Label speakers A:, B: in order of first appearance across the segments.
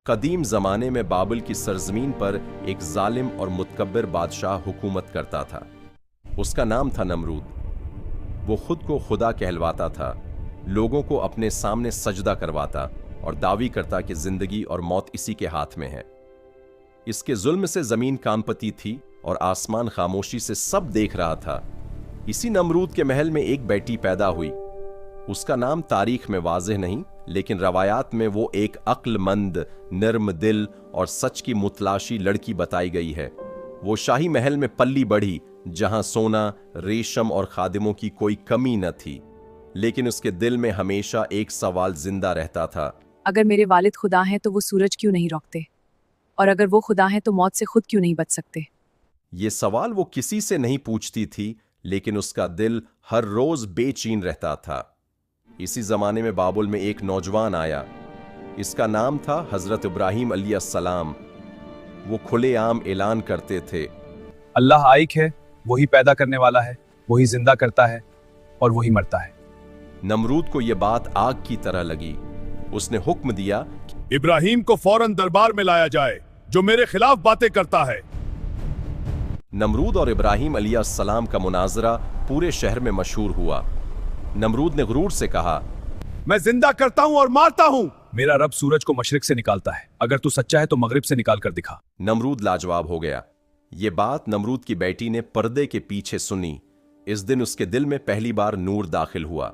A: قدیم زمانے میں بابل کی سرزمین پر ایک ظالم اور متکبر بادشاہ حکومت کرتا تھا۔ اس کا نام تھا نمرود۔ وہ خود کو خدا کہلواتا تھا، لوگوں کو اپنے سامنے سجدہ کرواتا اور دعوی کرتا کہ زندگی اور موت اسی کے ہاتھ میں ہے۔ اس کے ظلم سے زمین کانپتی تھی اور آسمان خاموشی سے سب دیکھ رہا تھا۔ اسی نمرود کے محل میں ایک بیٹی پیدا ہوئی۔ اس کا نام تاریخ میں واضح نہیں، لیکن روایات میں وہ ایک عقل مند، نرم دل اور سچ کی متلاشی لڑکی بتائی گئی ہے۔ وہ شاہی محل میں پلی بڑھی، جہاں سونا، ریشم اور خادموں کی کوئی کمی نہ تھی، لیکن اس کے دل میں ہمیشہ ایک سوال زندہ رہتا تھا۔
B: اگر میرے والد خدا ہیں تو وہ سورج کیوں نہیں روکتے؟ اور اگر وہ خدا ہیں تو موت سے خود کیوں نہیں بچ سکتے؟
A: یہ سوال وہ کسی سے نہیں پوچھتی تھی، لیکن اس کا دل ہر روز بے چین رہتا تھا۔ اسی زمانے میں بابل میں ایک نوجوان آیا۔ اس کا نام تھا حضرت ابراہیم علیہ السلام۔ وہ کھلے عام اعلان کرتے تھے،
C: اللہ ایک ہے، وہی پیدا کرنے والا ہے، وہی زندہ کرتا ہے اور وہی مرتا ہے۔
A: نمرود کو یہ بات آگ کی طرح لگی۔ اس نے حکم دیا،
D: ابراہیم کو فوراً دربار میں لایا جائے جو میرے خلاف باتیں کرتا ہے۔
A: نمرود اور ابراہیم علیہ السلام کا مناظرہ پورے شہر میں مشہور ہوا۔ نمرود نے غرور سے کہا،
D: میں زندہ کرتا ہوں اور مارتا ہوں۔
C: میرا رب سورج کو مشرق سے نکالتا ہے، اگر تو سچا ہے تو مغرب سے نکال کر دکھا۔
A: نمرود لاجواب ہو گیا۔ یہ بات نمرود کی بیٹی نے پردے کے پیچھے سنی۔ اس دن اس کے دل میں پہلی بار نور داخل ہوا۔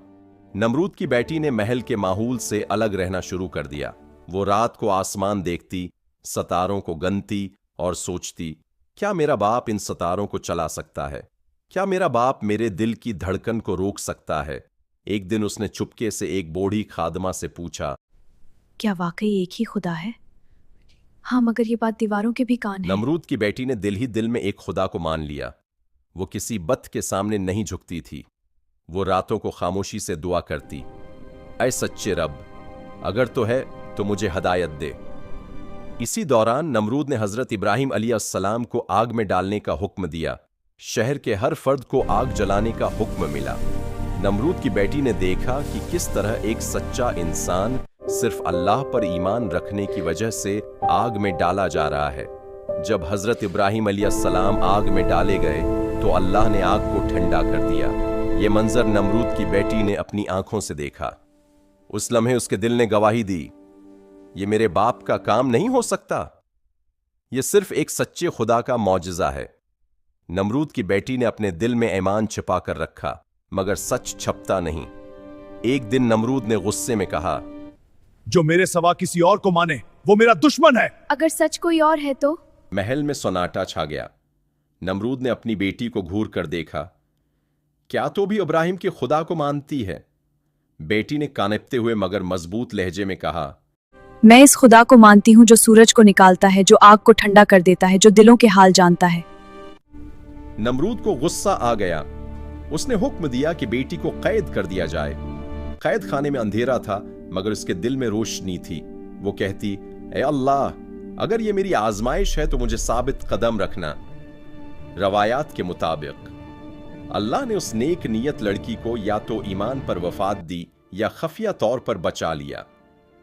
A: نمرود کی بیٹی نے محل کے ماحول سے الگ رہنا شروع کر دیا۔ وہ رات کو آسمان دیکھتی، ستاروں کو گنتی اور سوچتی، کیا میرا باپ ان ستاروں کو چلا سکتا ہے؟ کیا میرا باپ میرے دل کی دھڑکن کو روک سکتا ہے؟ ایک دن اس نے چپکے سے ایک بوڑھی خادمہ سے پوچھا،
B: کیا واقعی ایک ہی خدا ہے؟ ہاں، مگر یہ بات دیواروں کے بھی کان ہے۔
A: نمرود کی بیٹی نے دل ہی دل میں ایک خدا کو مان لیا۔ وہ کسی بت کے سامنے نہیں جھکتی تھی۔ وہ راتوں کو خاموشی سے دعا کرتی، اے سچے رب، اگر تو ہے تو مجھے ہدایت دے۔ اسی دوران نمرود نے حضرت ابراہیم علیہ السلام کو آگ میں ڈالنے کا حکم دیا۔ شہر کے ہر فرد کو آگ جلانے کا حکم ملا۔ نمرود کی بیٹی نے دیکھا کہ کس طرح ایک سچا انسان صرف اللہ پر ایمان رکھنے کی وجہ سے آگ میں ڈالا جا رہا ہے۔ جب حضرت ابراہیم علیہ السلام آگ میں ڈالے گئے تو اللہ نے آگ کو ٹھنڈا کر دیا۔ یہ منظر نمرود کی بیٹی نے اپنی آنکھوں سے دیکھا۔ اس لمحے اس کے دل نے گواہی دی، یہ میرے باپ کا کام نہیں ہو سکتا، یہ صرف ایک سچے خدا کا معجزہ ہے۔ نمرود کی بیٹی نے اپنے دل میں ایمان چھپا کر رکھا، مگر سچ چھپتا نہیں۔ ایک دن نمرود نے غصے میں کہا،
D: جو میرے سوا کسی اور کو مانے وہ میرا دشمن ہے۔
B: اگر سچ کوئی اور ہے تو؟
A: محل میں سناٹا چھا گیا۔ نمرود نے اپنی بیٹی کو گھور کر دیکھا، کیا تو بھی ابراہیم کے خدا کو مانتی ہے؟ بیٹی نے کانپتے ہوئے مگر مضبوط لہجے میں کہا،
B: میں اس خدا کو مانتی ہوں جو سورج کو نکالتا ہے، جو آگ کو ٹھنڈا کر دیتا ہے، جو دلوں کے حال جانتا ہے۔
A: نمرود کو غصہ آ گیا۔ اس نے حکم دیا کہ بیٹی کو قید کر دیا جائے۔ قید خانے میں اندھیرا تھا، مگر اس کے دل میں روشنی تھی۔ وہ کہتی، اے اللہ، اگر یہ میری آزمائش ہے تو مجھے ثابت قدم رکھنا۔ روایات کے مطابق اللہ نے اس نیک نیت لڑکی کو یا تو ایمان پر وفات دی یا خفیہ طور پر بچا لیا،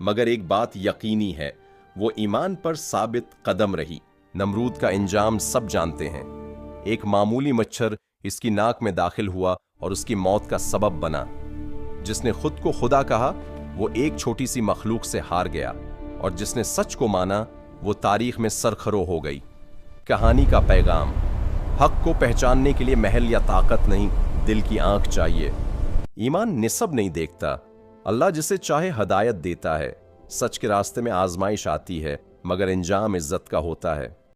A: مگر ایک بات یقینی ہے، وہ ایمان پر ثابت قدم رہی۔ نمرود کا انجام سب جانتے ہیں۔ ایک معمولی مچھر اس کی ناک میں داخل ہوا اور اس کی موت کا سبب بنا۔ جس نے خود کو خدا کہا وہ ایک چھوٹی سی مخلوق سے ہار گیا، اور جس نے سچ کو مانا وہ تاریخ میں سرخرو ہو گئی۔ کہانی کا پیغام: حق کو پہچاننے کے لیے محل یا طاقت نہیں، دل کی آنکھ چاہیے۔ ایمان نسب نہیں دیکھتا، اللہ جسے چاہے ہدایت دیتا ہے۔ سچ کے راستے میں آزمائش آتی ہے، مگر انجام عزت کا ہوتا ہے۔